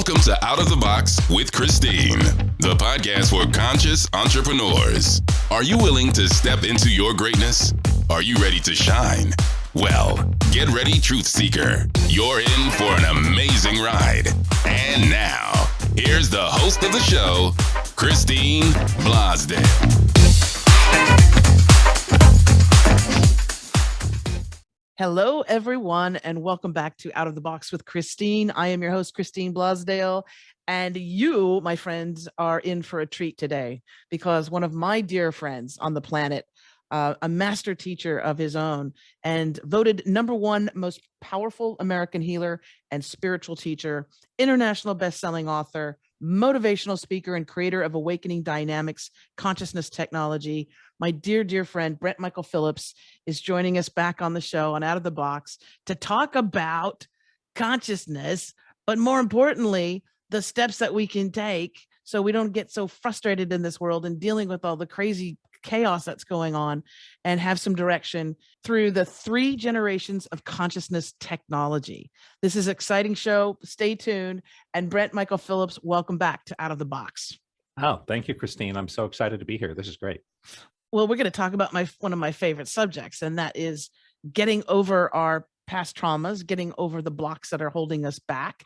Welcome to Out of the Box with Christine, the podcast for conscious entrepreneurs. Are you willing to step into your greatness? Are you ready to shine? Well, get ready, Truth Seeker. You're in for an amazing ride. And now, here's the host of the show, Christine Blasdale. Hello, everyone, and welcome back to Out of the Box with Christine. I am your host, Christine Blasdale, and you, my friends, are in for a treat today because one of my dear friends on the planet, a master teacher of his own and voted #1 most powerful American healer and spiritual teacher, international best-selling author, motivational speaker, and creator of Awakening Dynamics consciousness technology. My dear, dear friend, Brent Michael Phillips, is joining us back on the show on Out of the Box to talk about consciousness, but more importantly, the steps that we can take so we don't get so frustrated in this world and dealing with all the crazy chaos that's going on, and have some direction through the 3 generations of consciousness technology. This is an exciting show. Stay tuned. And Brent Michael Phillips, welcome back to Out of the Box. Oh, thank you, Christine. I'm so excited to be here. This is great. Well, we're going to talk about one of my favorite subjects, and that is getting over our past traumas, getting over the blocks that are holding us back.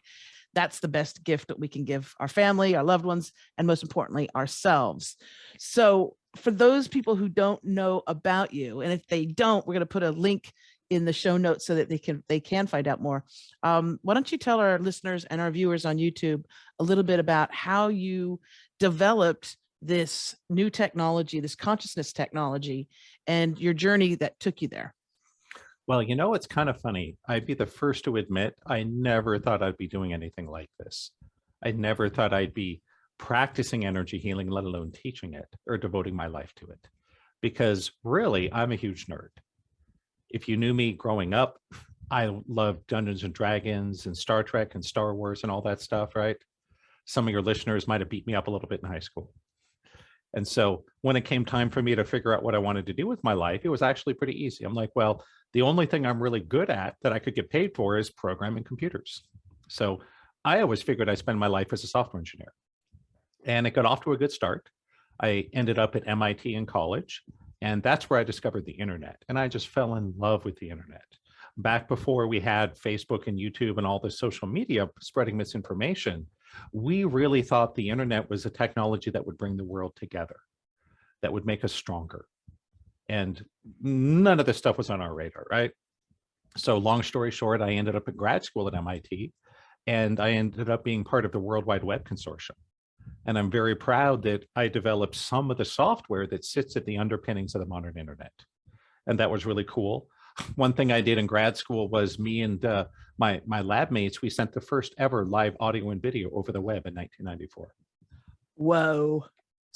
That's the best gift that we can give our family, our loved ones, and most importantly, ourselves. So for those people who don't know about you, and if they don't, we're going to put a link in the show notes so that they can find out more. Why don't you tell our listeners and our viewers on YouTube a little bit about how you developed this new technology, this consciousness technology, and your journey that took you there? Well, you know, it's kind of funny. I'd be the first to admit I never thought I'd be doing anything like this. I never thought I'd be practicing energy healing, let alone teaching it or devoting my life to it. Because really, I'm a huge nerd. If you knew me growing up, I loved Dungeons and Dragons and Star Trek and Star Wars and all that stuff, right? Some of your listeners might have beat me up a little bit in high school. And so when it came time for me to figure out what I wanted to do with my life, it was actually pretty easy. I'm like, well, the only thing I'm really good at that I could get paid for is programming computers. So I always figured I'd spend my life as a software engineer. And it got off to a good start. I ended up at MIT in college, and that's where I discovered the internet. And I just fell in love with the internet. Back before we had Facebook and YouTube and all the social media spreading misinformation, we really thought the internet was a technology that would bring the world together, that would make us stronger. And none of this stuff was on our radar, right? So long story short, I ended up at grad school at MIT, and I ended up being part of the World Wide Web Consortium. And I'm very proud that I developed some of the software that sits at the underpinnings of the modern internet. And that was really cool. One thing I did in grad school was me and my lab mates, we sent the first ever live audio and video over the web in 1994. Whoa.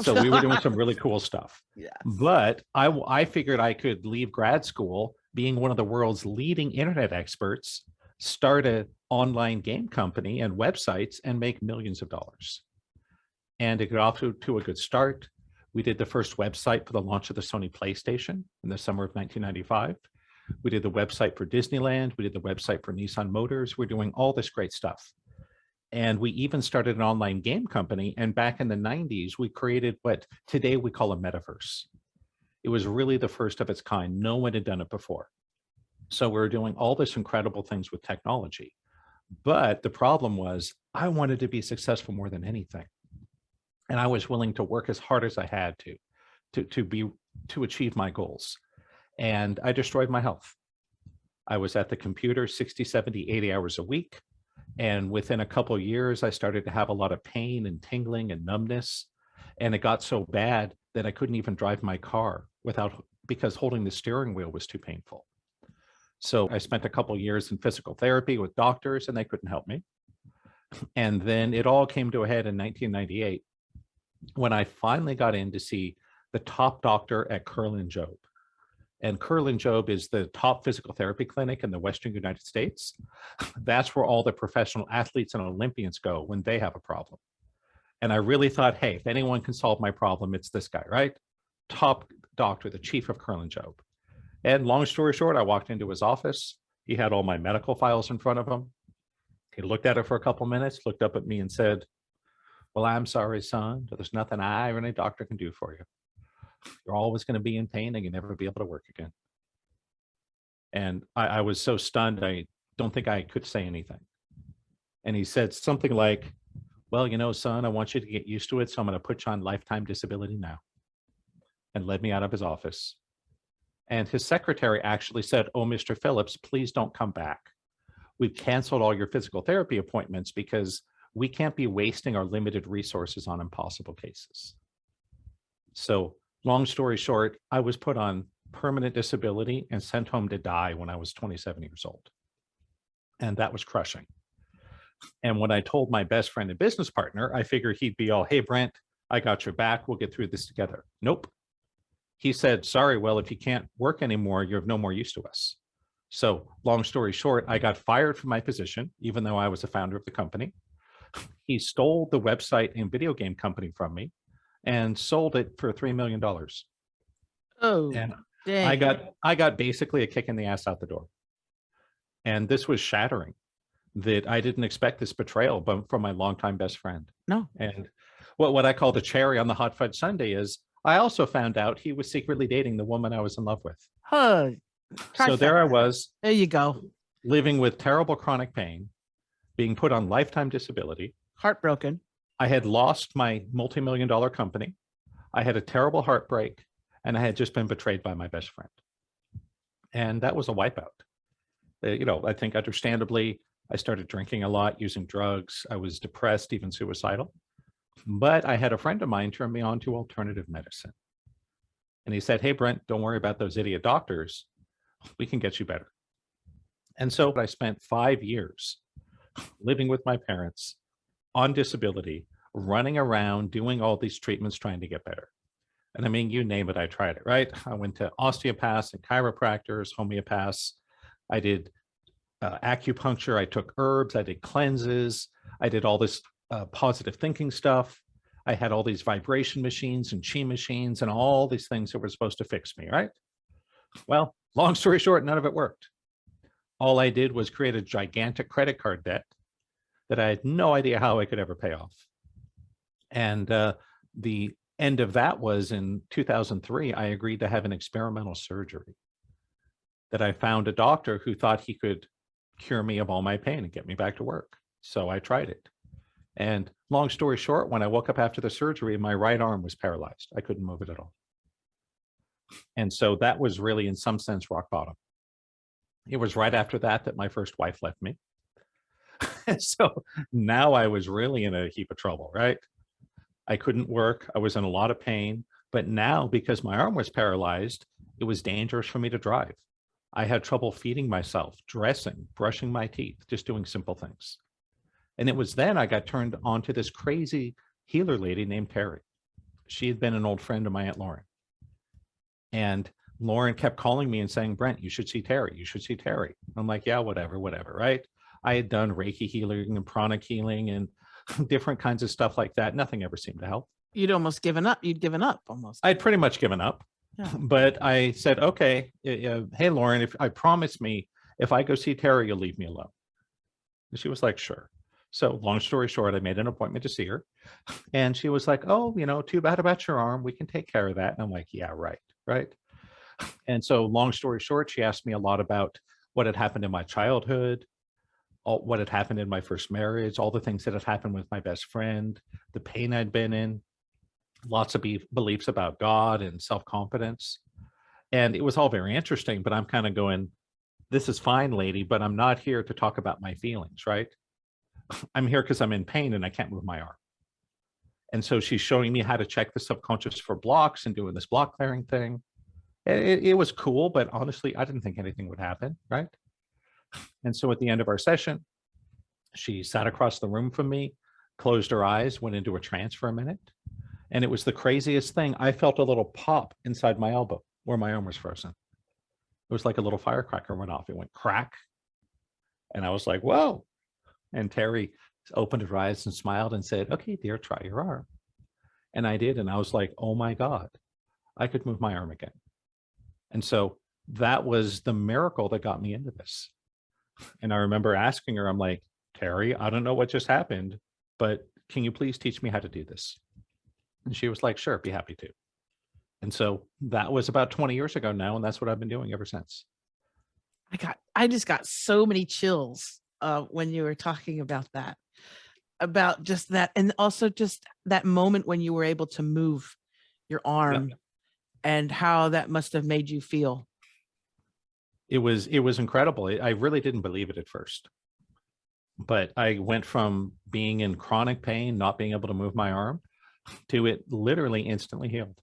So we were doing some really cool stuff. Yes. But I figured I could leave grad school being one of the world's leading internet experts, start an online game company and websites and make millions of dollars. And it got off to a good start. We did the first website for the launch of the Sony PlayStation in the summer of 1995. We did the website for Disneyland. We did the website for Nissan Motors. We're doing all this great stuff. And we even started an online game company. And back in the 90s, we created what today we call a metaverse. It was really the first of its kind. No one had done it before. So we were doing all this incredible things with technology. But the problem was I wanted to be successful more than anything. And I was willing to work as hard as I had to achieve my goals. And I destroyed my health. I was at the computer 60, 70, 80 hours a week. And within a couple of years, I started to have a lot of pain and tingling and numbness. And it got so bad that I couldn't even drive my car because holding the steering wheel was too painful. So I spent a couple of years in physical therapy with doctors, and they couldn't help me. And then it all came to a head in 1998 when I finally got in to see the top doctor at Curlin Job. And Curlin Job is the top physical therapy clinic in the Western United States. That's where all the professional athletes and Olympians go when they have a problem. And I really thought, hey, if anyone can solve my problem, it's this guy, right? Top doctor, the chief of Curlin Job. And long story short, I walked into his office. He had all my medical files in front of him. He looked at it for a couple minutes, looked up at me and said, well, I'm sorry, son. There's nothing I or any doctor can do for you. You're always going to be in pain and you'll never be able to work again. And I was so stunned, I don't think I could say anything. And he said something like, well, you know, son, I want you to get used to it, so I'm going to put you on lifetime disability now. And led me out of his office. And his secretary actually said, oh, Mr. Phillips, please don't come back. We've canceled all your physical therapy appointments because we can't be wasting our limited resources on impossible cases. So long story short, I was put on permanent disability and sent home to die when I was 27 years old. And that was crushing. And when I told my best friend and business partner, I figured he'd be all, hey, Brent, I got your back. We'll get through this together. Nope. He said, sorry, well, if you can't work anymore, you're of no more use to us. So long story short, I got fired from my position, even though I was the founder of the company. He stole the website and video game company from me and sold it for $3 million. Oh, and dang. I got basically a kick in the ass out the door. And this was shattering, that I didn't expect this betrayal but from my longtime best friend. No. And what I call the cherry on the hot fudge sundae is I also found out he was secretly dating the woman I was in love with. Huh. So there I was. There you go. Living with terrible chronic pain, being put on lifetime disability. Heartbroken. I had lost my multi-million-dollar company. I had a terrible heartbreak, and I had just been betrayed by my best friend. And that was a wipeout. You know, I think understandably, I started drinking a lot, using drugs. I was depressed, even suicidal. But I had a friend of mine turn me on to alternative medicine. And he said, hey, Brent, don't worry about those idiot doctors. We can get you better. And so I spent 5 years living with my parents on disability, running around, doing all these treatments, trying to get better. And I mean, you name it, I tried it, right? I went to osteopaths and chiropractors, homeopaths. I did acupuncture. I took herbs. I did cleanses. I did all this positive thinking stuff. I had all these vibration machines and chi machines and all these things that were supposed to fix me, right? Well, long story short, none of it worked. All I did was create a gigantic credit card debt that I had no idea how I could ever pay off. And the end of that was in 2003, I agreed to have an experimental surgery that I found a doctor who thought he could cure me of all my pain and get me back to work. So I tried it. And long story short, when I woke up after the surgery, my right arm was paralyzed. I couldn't move it at all. And so that was really, in some sense, rock bottom. It was right after that that my first wife left me. So now I was really in a heap of trouble, right? I couldn't work. I was in a lot of pain. But now, because my arm was paralyzed, it was dangerous for me to drive. I had trouble feeding myself, dressing, brushing my teeth, just doing simple things. And it was then I got turned on to this crazy healer lady named Terry. She had been an old friend of my Aunt Lauren. And Lauren kept calling me and saying, Brent, you should see Terry. You should see Terry. I'm like, yeah, whatever, right? I had done Reiki healing and pranic healing and different kinds of stuff like that. Nothing ever seemed to help. You'd almost given up. You'd given up almost. I'd pretty much given up. Yeah. But I said, okay, hey, Lauren, if I promise me, if I go see Terry, you'll leave me alone. And she was like, sure. So long story short, I made an appointment to see her. And she was like, oh, you know, too bad about your arm. We can take care of that. And I'm like, yeah, right. And so long story short, she asked me a lot about what had happened in my childhood, what had happened in my first marriage, all the things that had happened with my best friend, the pain I'd been in, lots of beliefs about God and self-confidence. And it was all very interesting, but I'm kind of going, this is fine, lady, but I'm not here to talk about my feelings, right? I'm here because I'm in pain and I can't move my arm. And so she's showing me how to check the subconscious for blocks and doing this block clearing thing. It was cool, but honestly, I didn't think anything would happen, right? And so at the end of our session, she sat across the room from me, closed her eyes, went into a trance for a minute. And it was the craziest thing. I felt a little pop inside my elbow where my arm was frozen. It was like a little firecracker went off. It went crack. And I was like, whoa. And Terry opened her eyes and smiled and said, okay, dear, try your arm. And I did. And I was like, oh my God, I could move my arm again. And so that was the miracle that got me into this. And I remember asking her, I'm like, Terry, I don't know what just happened, but can you please teach me how to do this? And she was like, sure, be happy to. And so that was about 20 years ago now, and that's what I've been doing ever since. I just got so many chills when you were talking about just that, and also just that moment when you were able to move your arm and how that must have made you feel. It was incredible. I really didn't believe it at first, but I went from being in chronic pain, not being able to move my arm, to it literally instantly healed.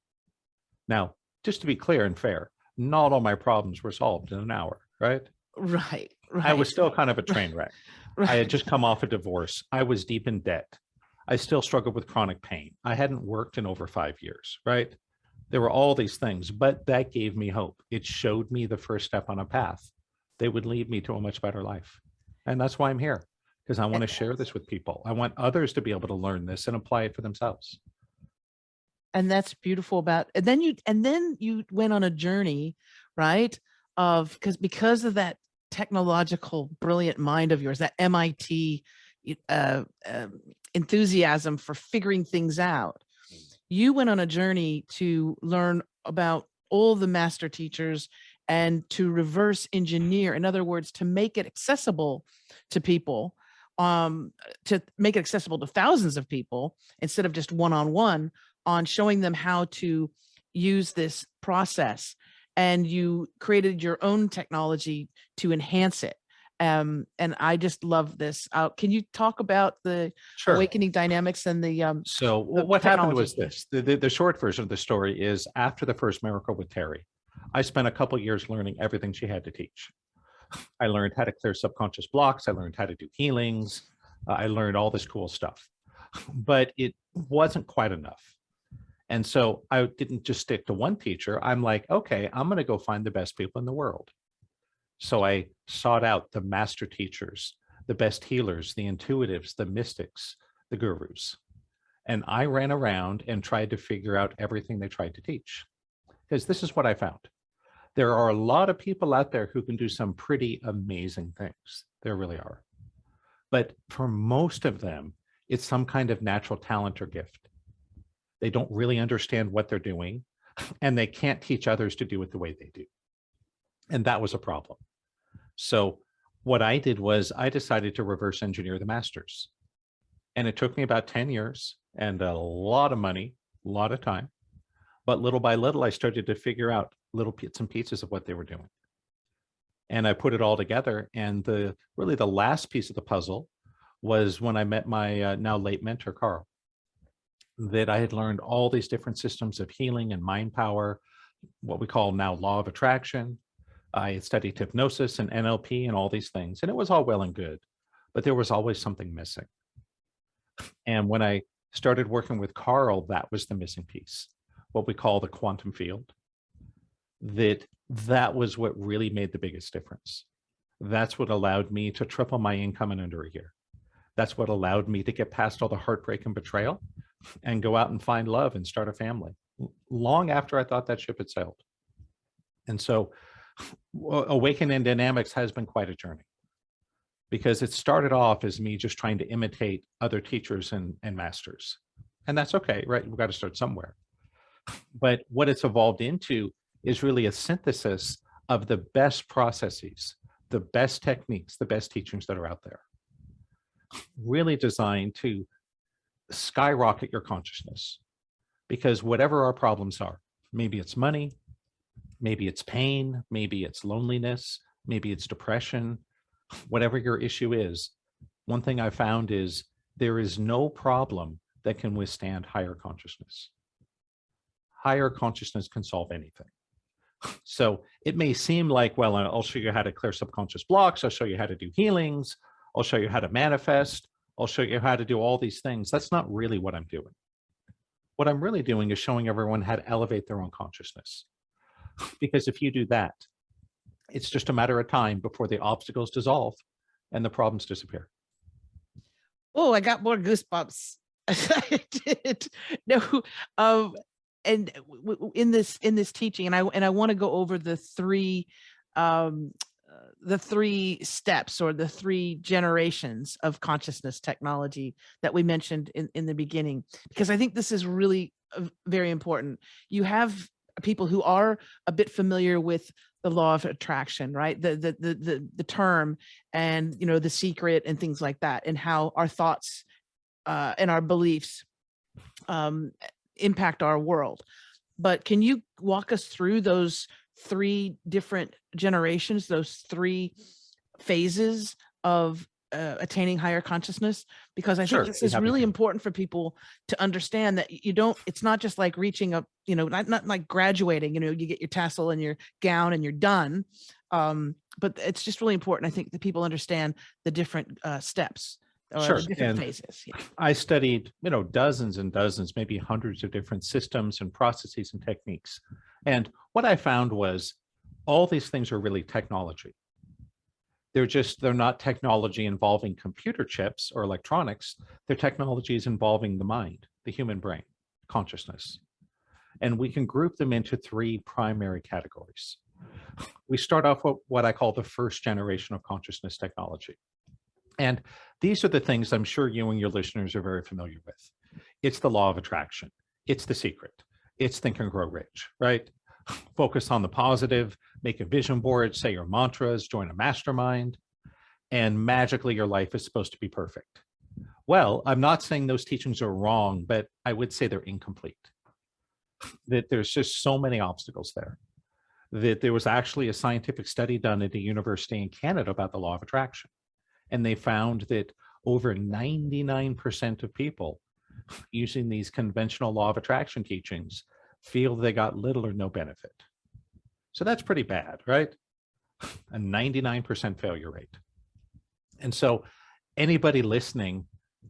Now, just to be clear and fair, not all my problems were solved in an hour, right? Right. I was still kind of a train wreck. Right. I had just come off a divorce. I was deep in debt. I still struggled with chronic pain. I hadn't worked in over 5 years, right? There were all these things, but that gave me hope. It showed me the first step on a path that would lead me to a much better life. And that's why I'm here, because I want to share this with people. I want others to be able to learn this and apply it for themselves. And that's beautiful about, and then you went on a journey, right? Because of that technological brilliant mind of yours, that MIT enthusiasm for figuring things out. You went on a journey to learn about all the master teachers and to reverse engineer, in other words, to make it accessible to people, to make it accessible to thousands of people instead of just one-on-one, on showing them how to use this process. And you created your own technology to enhance it. And I just love this. Can you talk about the awakening dynamics and the so what happened was this. The short version of the story is, after the first miracle with Terry, I spent a couple of years learning everything she had to teach. I learned how to clear subconscious blocks. I learned how to do healings. I learned all this cool stuff, but it wasn't quite enough. And so I didn't just stick to one teacher. I'm like, okay, I'm going to go find the best people in the world. So I sought out the master teachers, the best healers, the intuitives, the mystics, the gurus. And I ran around and tried to figure out everything they tried to teach. Because this is what I found. There are a lot of people out there who can do some pretty amazing things. There really are. But for most of them, it's some kind of natural talent or gift. They don't really understand what they're doing, and they can't teach others to do it the way they do. And that was a problem. So what I did was I decided to reverse engineer the masters. And it took me about 10 years and a lot of money, a lot of time. But little by little, I started to figure out little bits and pieces of what they were doing. And I put it all together. And really the last piece of the puzzle was when I met my now late mentor, Carl, that I had learned all these different systems of healing and mind power, what we call now law of attraction. I had studied hypnosis and NLP and all these things, and it was all well and good, but there was always something missing. And when I started working with Carl, that was the missing piece, what we call the quantum field. That was what really made the biggest difference. That's what allowed me to triple my income in under a year. That's what allowed me to get past all the heartbreak and betrayal and go out and find love and start a family, long after I thought that ship had sailed. And so Awakening Dynamics has been quite a journey, because it started off as me just trying to imitate other teachers and masters. And that's okay, right? We've got to start somewhere. But what it's evolved into is really a synthesis of the best processes, the best techniques, the best teachings that are out there, really designed to skyrocket your consciousness. Because whatever our problems are, maybe it's money, maybe it's pain, maybe it's loneliness, maybe it's depression, whatever your issue is, one thing I found is there is no problem that can withstand higher consciousness. Higher consciousness can solve anything. So it may seem like, well, I'll show you how to clear subconscious blocks. I'll show you how to do healings. I'll show you how to manifest. I'll show you how to do all these things. That's not really what I'm doing. What I'm really doing is showing everyone how to elevate their own consciousness. Because if you do that, it's just a matter of time before the obstacles dissolve and the problems disappear. Oh, I got more goosebumps. I did. No, and in this teaching, and I want to go over the three the three steps or the three generations of consciousness technology that we mentioned in the beginning, because I think this is really very important. You have people who are a bit familiar with the law of attraction, right? The term and, you know, the secret and things like that, and how our thoughts and our beliefs impact our world. But can you walk us through those three different generations, those three phases of attaining higher consciousness? Because I think this is really important for people to understand that you don't, it's not just like reaching a, you know, not like graduating, you know, you get your tassel and your gown and you're done. But it's just really important, I think, that people understand the different steps or the different phases. Yeah. I studied, you know, dozens and dozens, maybe hundreds of different systems and processes and techniques. And what I found was all these things are really technology. They're not technology involving computer chips or electronics. They're technologies involving the mind, the human brain, consciousness. And we can group them into three primary categories. We start off with what I call the first generation of consciousness technology. And these are the things I'm sure you and your listeners are very familiar with. It's the law of attraction. It's the secret. It's Think and Grow Rich, right? Focus on the positive, make a vision board, say your mantras, join a mastermind, and magically your life is supposed to be perfect. Well, I'm not saying those teachings are wrong, but I would say they're incomplete. That there's just so many obstacles there. That there was actually a scientific study done at a university in Canada about the law of attraction. And they found that over 99% of people using these conventional law of attraction teachings feel they got little or no benefit. So that's pretty bad, right? A 99% failure rate. And so anybody listening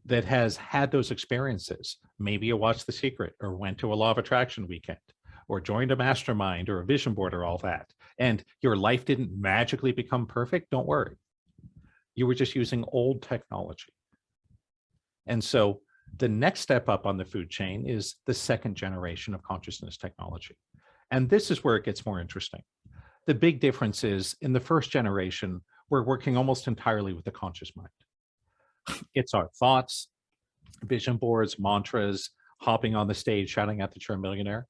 that has had those experiences, maybe you watched The Secret or went to a law of attraction weekend or joined a mastermind or a vision board or all that, and your life didn't magically become perfect, don't worry. You were just using old technology. And so the next step up on the food chain is the second generation of consciousness technology. And this is where it gets more interesting. The big difference is in the first generation, we're working almost entirely with the conscious mind. It's our thoughts, vision boards, mantras, hopping on the stage, shouting out that you're a millionaire.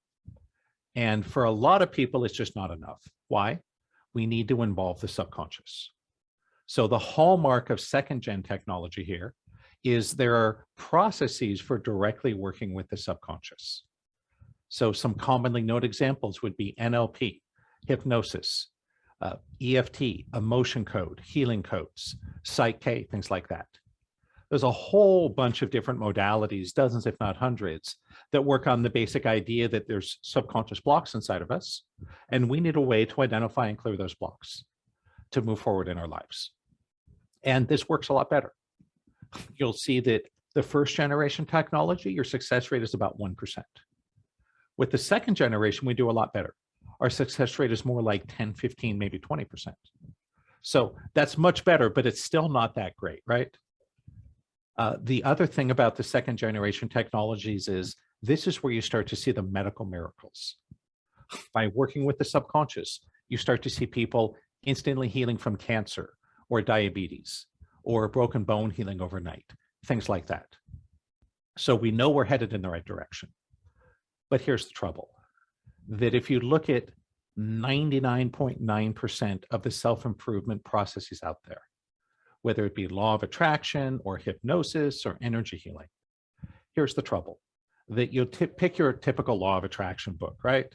And for a lot of people, it's just not enough. Why? We need to involve the subconscious. So the hallmark of second gen technology here is there are processes for directly working with the subconscious. So some commonly known examples would be NLP, hypnosis, EFT, emotion code, healing codes, Psych-K, things like that. There's a whole bunch of different modalities, dozens if not hundreds, that work on the basic idea that there's subconscious blocks inside of us, and we need a way to identify and clear those blocks to move forward in our lives. And this works a lot better. You'll see that the first generation technology, your success rate is about 1%. With the second generation, we do a lot better. Our success rate is more like 10, 15, maybe 20%. So that's much better, but it's still not that great, right? The other thing about the second generation technologies is this is where you start to see the medical miracles. By working with the subconscious, you start to see people instantly healing from cancer or diabetes or a broken bone healing overnight, things like that. So we know we're headed in the right direction. But here's the trouble, that if you look at 99.9% of the self-improvement processes out there, whether it be law of attraction or hypnosis or energy healing, here's the trouble, that you'll pick your typical law of attraction book, right?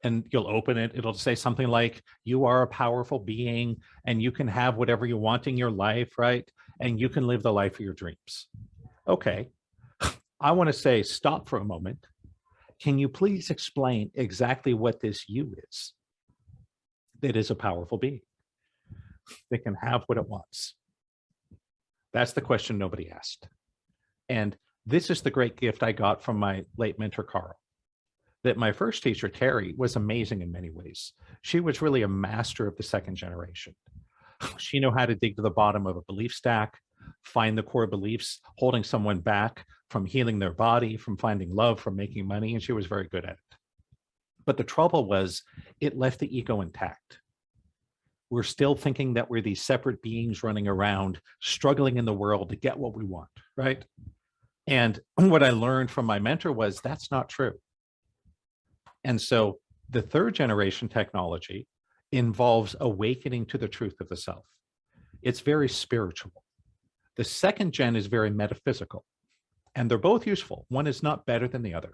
And you'll open it, it'll say something like, you are a powerful being and you can have whatever you want in your life, right? And you can live the life of your dreams. Okay, I want to say, stop for a moment. Can you please explain exactly what this you is that is a powerful being that can have what it wants? That's the question nobody asked. And this is the great gift I got from my late mentor, Carl. That my first teacher, Terry, was amazing in many ways. She was really a master of the second generation. She knew how to dig to the bottom of a belief stack, find the core beliefs holding someone back from healing their body, from finding love, from making money, and she was very good at it. But the trouble was, it left the ego intact. We're still thinking that we're these separate beings running around, struggling in the world to get what we want, right? And what I learned from my mentor was that's not true. And so the third generation technology involves awakening to the truth of the self. It's very spiritual. The second gen is very metaphysical, and they're both useful. One is not better than the other.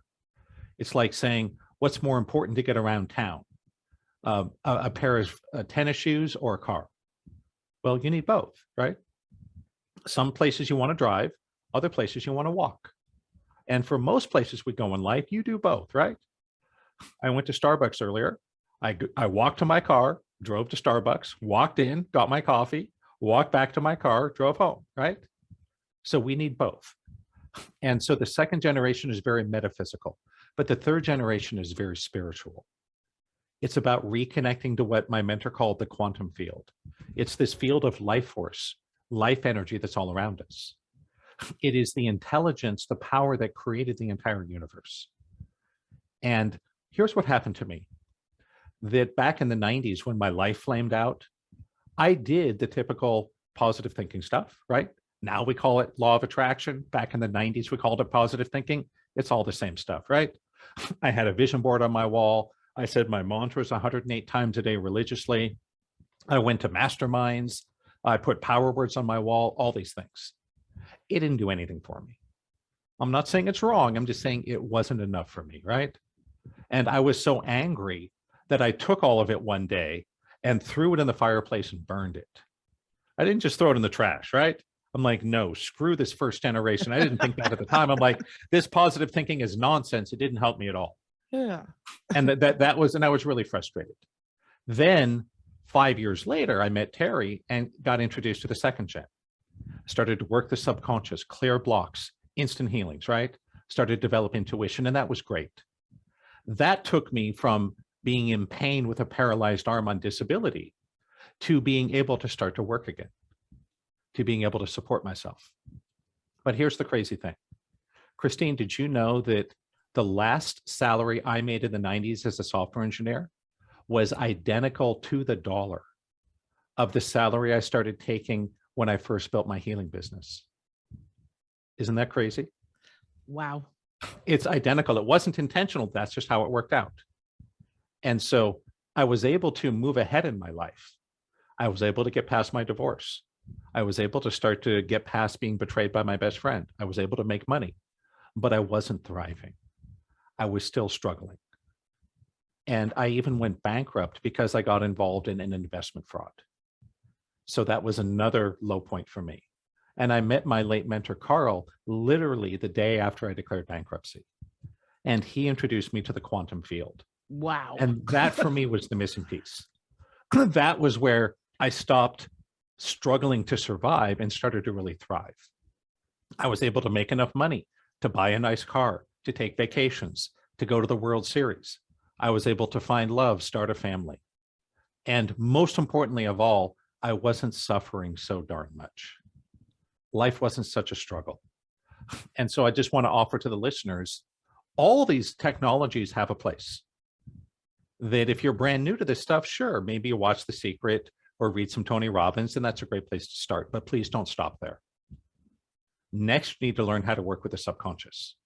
It's like saying, what's more important to get around town? A pair of tennis shoes or a car? Well, you need both, right? Some places you want to drive, other places you want to walk. And for most places we go in life, you do both, right? I went to Starbucks earlier. I walked to my car, drove to Starbucks, walked in, got my coffee, walked back to my car, drove home, right? So we need both. And so the second generation is very metaphysical, but the third generation is very spiritual. It's about reconnecting to what my mentor called the quantum field. It's this field of life force, life energy that's all around us. It is the intelligence, the power that created the entire universe. And here's what happened to me. That back in the 90s, when my life flamed out, I did the typical positive thinking stuff, right? Now we call it law of attraction. Back in the 90s, we called it positive thinking. It's all the same stuff, right? I had a vision board on my wall. I said my mantras 108 times a day religiously. I went to masterminds. I put power words on my wall, all these things. It didn't do anything for me. I'm not saying it's wrong. I'm just saying it wasn't enough for me, right? And I was so angry that I took all of it one day and threw it in the fireplace and burned it. I didn't just throw it in the trash, right? I'm like, no, screw this first generation. I didn't think that at the time. I'm like, this positive thinking is nonsense. It didn't help me at all. Yeah. And that was, and I was really frustrated. Then 5 years later, I met Terry and got introduced to the second gen. Started to work the subconscious, clear blocks, instant healings, right? Started to develop intuition, and that was great. That took me from being in pain with a paralyzed arm on disability to being able to start to work again, to being able to support myself. But here's the crazy thing. Christine, did you know that the last salary I made in the 90s as a software engineer was identical to the dollar of the salary I started taking when I first built my healing business? Isn't that crazy? Wow. It's identical. It wasn't intentional. That's just how it worked out. And so I was able to move ahead in my life. I was able to get past my divorce. I was able to start to get past being betrayed by my best friend. I was able to make money, but I wasn't thriving. I was still struggling. And I even went bankrupt because I got involved in an investment fraud. So that was another low point for me. And I met my late mentor, Carl, literally the day after I declared bankruptcy. And he introduced me to the quantum field. Wow. And that for me was the missing piece. That was where I stopped struggling to survive and started to really thrive. I was able to make enough money to buy a nice car, to take vacations, to go to the World Series. I was able to find love, start a family. And most importantly of all, I wasn't suffering so darn much. Life wasn't such a struggle. And so I just want to offer to the listeners, all these technologies have a place. That if you're brand new to this stuff, sure, maybe you watch The Secret or read some Tony Robbins, and that's a great place to start, but please don't stop there. Next, you need to learn how to work with the subconscious,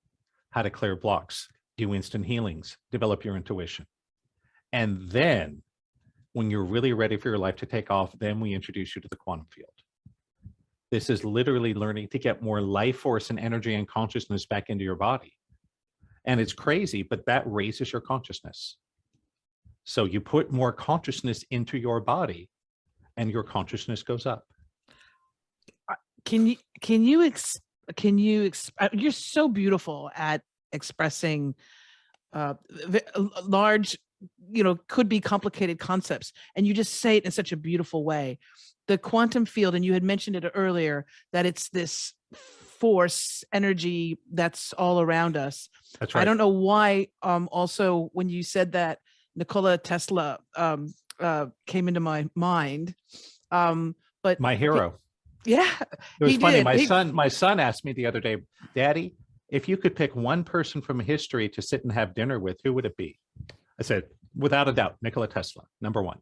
how to clear blocks, do instant healings, develop your intuition. And then when you're really ready for your life to take off, then we introduce you to the quantum field. This is literally learning to get more life force and energy and consciousness back into your body. And it's crazy, but that raises your consciousness. So you put more consciousness into your body and your consciousness goes up. You're so beautiful at expressing large, could be complicated concepts. And you just say it in such a beautiful way. The quantum field, and you had mentioned it earlier, that it's this force, energy that's all around us. That's right. I don't know why. Also, when you said that, Nikola Tesla came into my mind. But my hero. Yeah. It was funny. My son asked me the other day, Daddy, if you could pick one person from history to sit and have dinner with, who would it be? I said, without a doubt, Nikola Tesla, number one.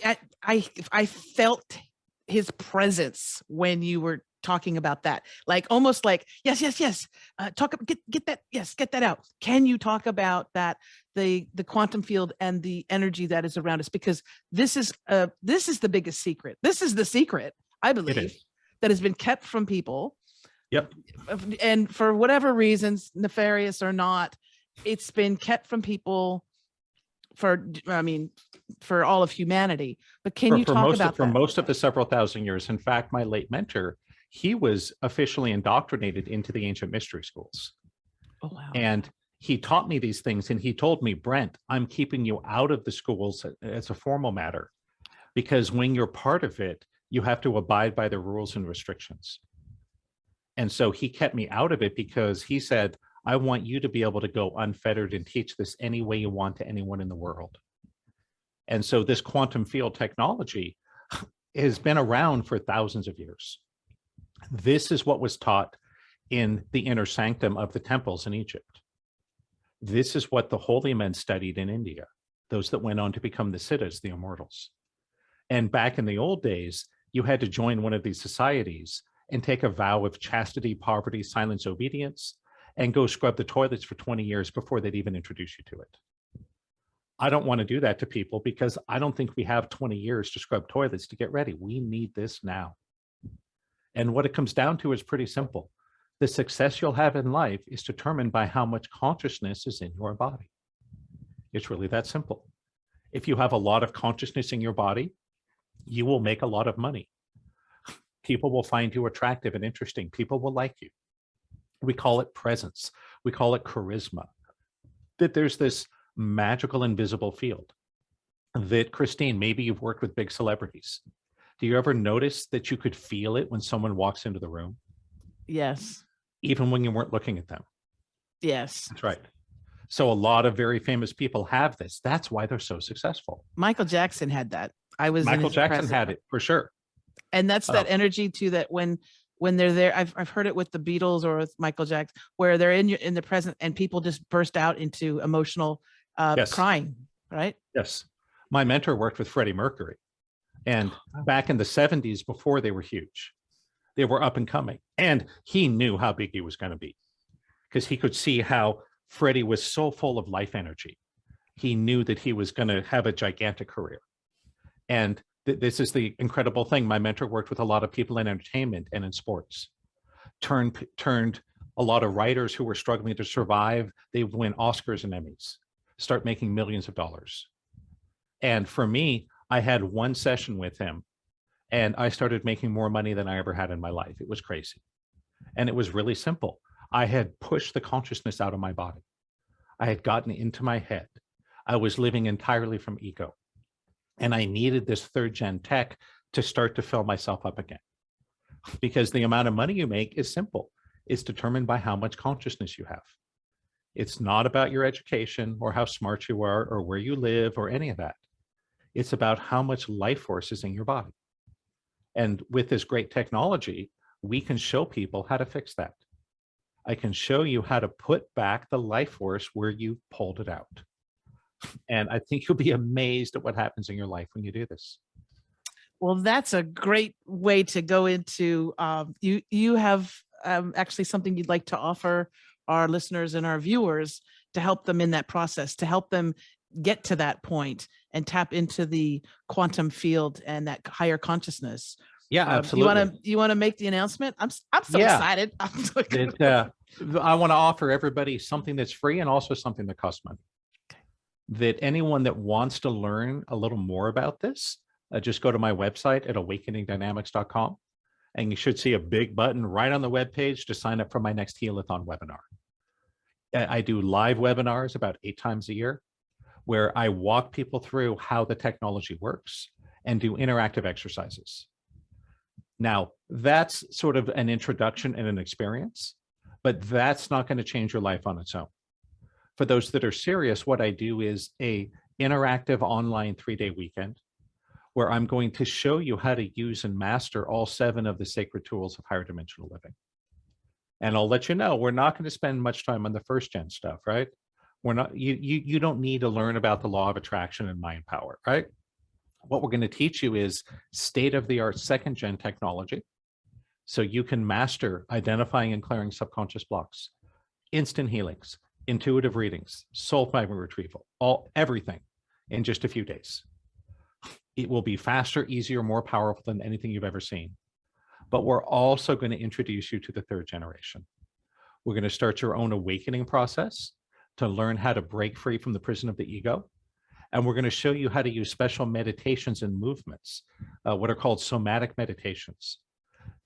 Yeah, I felt his presence when you were talking about that, like almost like yes. Get that, yes, get that out. Can you talk about that, the quantum field and the energy that is around us? Because this is the biggest secret. This is the secret, I It believe, is. that has been kept from people. Yep. And for whatever reasons, nefarious or not, it's been kept from people for all of humanity. But can you talk about For that? most of the several thousand years? In fact, my late mentor, he was officially indoctrinated into the ancient mystery schools. Oh, wow. And he taught me these things, and he told me, Brent, I'm keeping you out of the schools as a formal matter, because when you're part of it, you have to abide by the rules and restrictions. And so he kept me out of it because he said, I want you to be able to go unfettered and teach this any way you want to anyone in the world. And so this quantum field technology has been around for thousands of years. This is what was taught in the inner sanctum of the temples in Egypt. This is what the holy men studied in India, those that went on to become the siddhas, the immortals. And back in the old days, you had to join one of these societies and take a vow of chastity, poverty, silence, obedience, and go scrub the toilets for 20 years before they'd even introduce you to it. I don't want to do that to people because I don't think we have 20 years to scrub toilets to get ready. We need this now. And what it comes down to is pretty simple. The success you'll have in life is determined by how much consciousness is in your body. It's really that simple. If you have a lot of consciousness in your body, you will make a lot of money. People will find you attractive and interesting. People will like you. We call it presence. We call it charisma. That there's this magical invisible field that, Christine, maybe you've worked with big celebrities. Do you ever notice that you could feel it when someone walks into the room? Yes. Even when you weren't looking at them. Yes. That's right. So a lot of very famous people have this. That's why they're so successful. Michael Jackson had that. Michael Jackson had it for sure. And that's that energy too, that when they're there, I've heard it with the Beatles or with Michael Jackson, where they're in the present and people just burst out into emotional crying, right? Yes. My mentor worked with Freddie Mercury. And back in the 70s, before they were huge, they were up and coming. And he knew how big he was going to be because he could see how Freddie was so full of life energy. He knew that he was going to have a gigantic career. And this is the incredible thing. My mentor worked with a lot of people in entertainment and in sports, turned a lot of writers who were struggling to survive. They win Oscars and Emmys, start making millions of dollars. And for me, I had one session with him and I started making more money than I ever had in my life. It was crazy. And it was really simple. I had pushed the consciousness out of my body. I had gotten into my head. I was living entirely from ego. And I needed this third gen tech to start to fill myself up again. Because the amount of money you make is simple. It's determined by how much consciousness you have. It's not about your education or how smart you are or where you live or any of that. It's about how much life force is in your body. And with this great technology, we can show people how to fix that. I can show you how to put back the life force where you pulled it out. And I think you'll be amazed at what happens in your life when you do this. Well, that's a great way to go into, you have actually something you'd like to offer our listeners and our viewers to help them in that process, to help them get to that point and tap into the quantum field and that higher consciousness. Yeah, absolutely. You want to make the announcement? I'm so excited. I want to offer everybody something that's free and also something that costs money. That anyone that wants to learn a little more about this, just go to my website at awakeningdynamics.com, and you should see a big button right on the webpage to sign up for my next Healathon webinar. I do live webinars about 8 times a year, where I walk people through how the technology works and do interactive exercises. Now, that's sort of an introduction and an experience, but that's not going to change your life on its own. For those that are serious, what I do is a interactive online 3-day weekend where I'm going to show you how to use and master all 7 of the sacred tools of higher dimensional living. And I'll let you know, we're not going to spend much time on the first gen stuff, right? We're not, you don't need to learn about the law of attraction and mind power, right? What we're going to teach you is state-of-the-art second-gen technology, so you can master identifying and clearing subconscious blocks, instant healings, intuitive readings, soul fiber retrieval, everything in just a few days. It will be faster, easier, more powerful than anything you've ever seen. But we're also going to introduce you to the third generation. We're going to start your own awakening process to learn how to break free from the prison of the ego. And we're going to show you how to use special meditations and movements, what are called somatic meditations,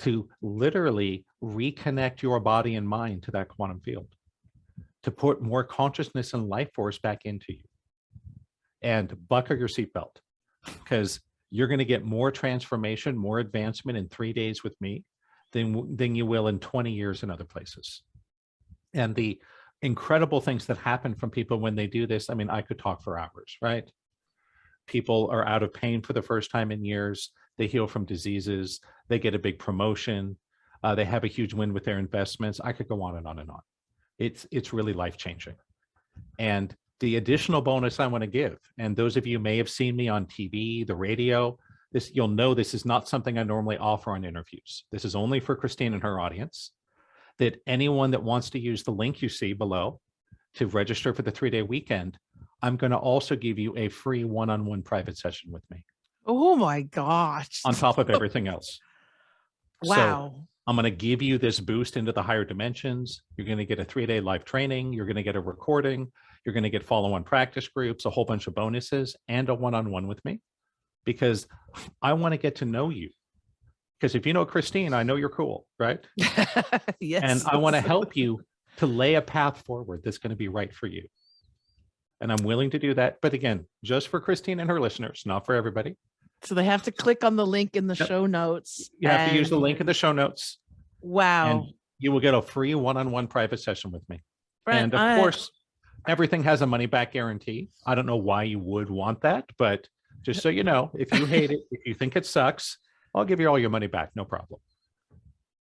to literally reconnect your body and mind to that quantum field, to put more consciousness and life force back into you. And buckle your seatbelt, because you're going to get more transformation, more advancement in 3 days with me than you will in 20 years in other places. And the incredible things that happen from people when they do this, I mean, I could talk for hours, right? People are out of pain for the first time in years. They heal from diseases. They get a big promotion. They have a huge win with their investments. I could go on and on and on. It's really life-changing. And the additional bonus I want to give, and those of you may have seen me on TV, the radio, you'll know this is not something I normally offer on interviews. This is only for Christine and her audience, that anyone that wants to use the link you see below to register for the 3-day weekend, I'm going to also give you a free one-on-one private session with me. Oh my gosh. On top of everything else. Wow. So I'm going to give you this boost into the higher dimensions. You're going to get a 3-day live training. You're going to get a recording. You're going to get follow-on practice groups, a whole bunch of bonuses, and a one-on-one with me, because I want to get to know you. Because if you know Christine, I know you're cool, right? Yes. And I want to help you to lay a path forward that's going to be right for you. And I'm willing to do that. But again, just for Christine and her listeners, not for everybody. So they have to click on the link in the show notes. You have to use the link in the show notes. Wow. And you will get a free one-on-one private session with me. Brent, and of course, everything has a money-back guarantee. I don't know why you would want that, but just so you know, if you hate it, if you think it sucks, I'll give you all your money back. No problem.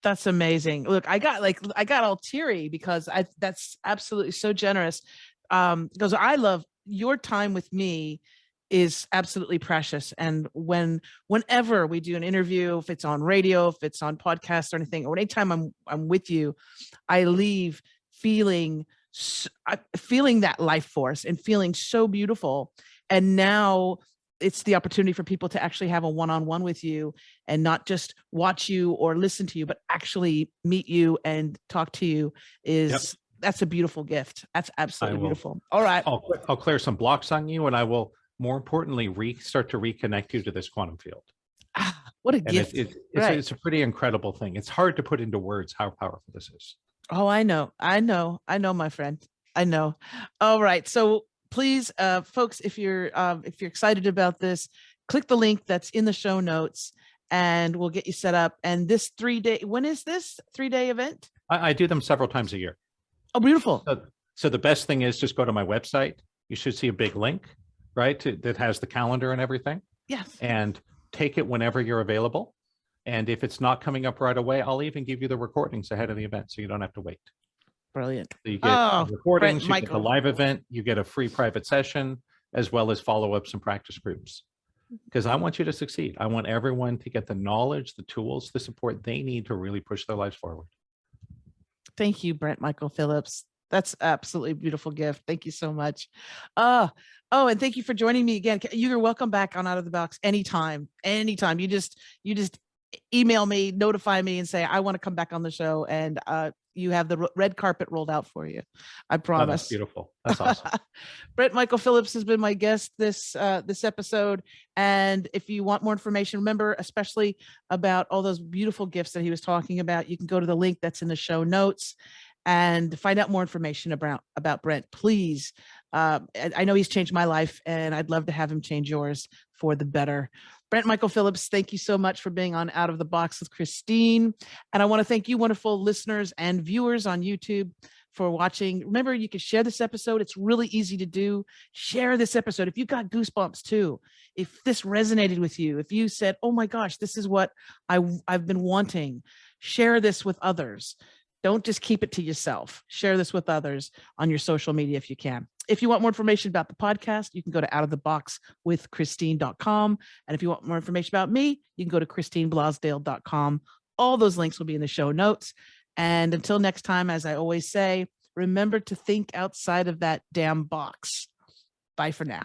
That's amazing. Look, I got all teary because that's absolutely so generous. Because I love your time with me is absolutely precious. And whenever we do an interview, if it's on radio, if it's on podcast or anything, or anytime I'm with you, I leave feeling that life force and feeling so beautiful. And now it's the opportunity for people to actually have a one-on-one with you and not just watch you or listen to you, but actually meet you and talk to you that's a beautiful gift. That's absolutely beautiful. All right. I'll clear some blocks on you, and I will, more importantly, start to reconnect you to this quantum field. What a gift. It's a pretty incredible thing. It's hard to put into words how powerful this is. Oh, I know, my friend. I know. All right. So please, folks, if you're excited about this, click the link that's in the show notes and we'll get you set up. And this 3-day, when is this 3-day event? I do them several times a year. Oh, beautiful. So the best thing is just go to my website. You should see a big link, right? That has the calendar and everything. Yes. And take it whenever you're available. And if it's not coming up right away, I'll even give you the recordings ahead of the event so you don't have to wait. Brilliant. So you get recordings, you Michael. get the live event, you get a free private session, as well as follow-ups and practice groups. Because I want you to succeed. I want everyone to get the knowledge, the tools, the support they need to really push their lives forward. Thank you, Brent Michael Phillips. That's absolutely a beautiful gift. Thank you so much. And thank you for joining me again. You're welcome back on Out of the Box anytime. You just email me, notify me, and say, I want to come back on the show. And you have the red carpet rolled out for you. I promise. Oh, that's beautiful. That's awesome. Brent Michael Phillips has been my guest this episode. And if you want more information, remember, especially about all those beautiful gifts that he was talking about, you can go to the link that's in the show notes and find out more information about Brent. Please. I know he's changed my life, and I'd love to have him change yours for the better. Brent Michael Phillips, thank you so much for being on Out of the Box with Christine. And I want to thank you, wonderful listeners and viewers on YouTube, for watching. Remember, you can share this episode. It's really easy to do. Share this episode. If you got goosebumps too, if this resonated with you, if you said, oh my gosh, this is what I've been wanting, share this with others. Don't just keep it to yourself. Share this with others on your social media if you can. If you want more information about the podcast, you can go to outoftheboxwithchristine.com. And if you want more information about me, you can go to christineblasdale.com. All those links will be in the show notes. And until next time, as I always say, remember to think outside of that damn box. Bye for now.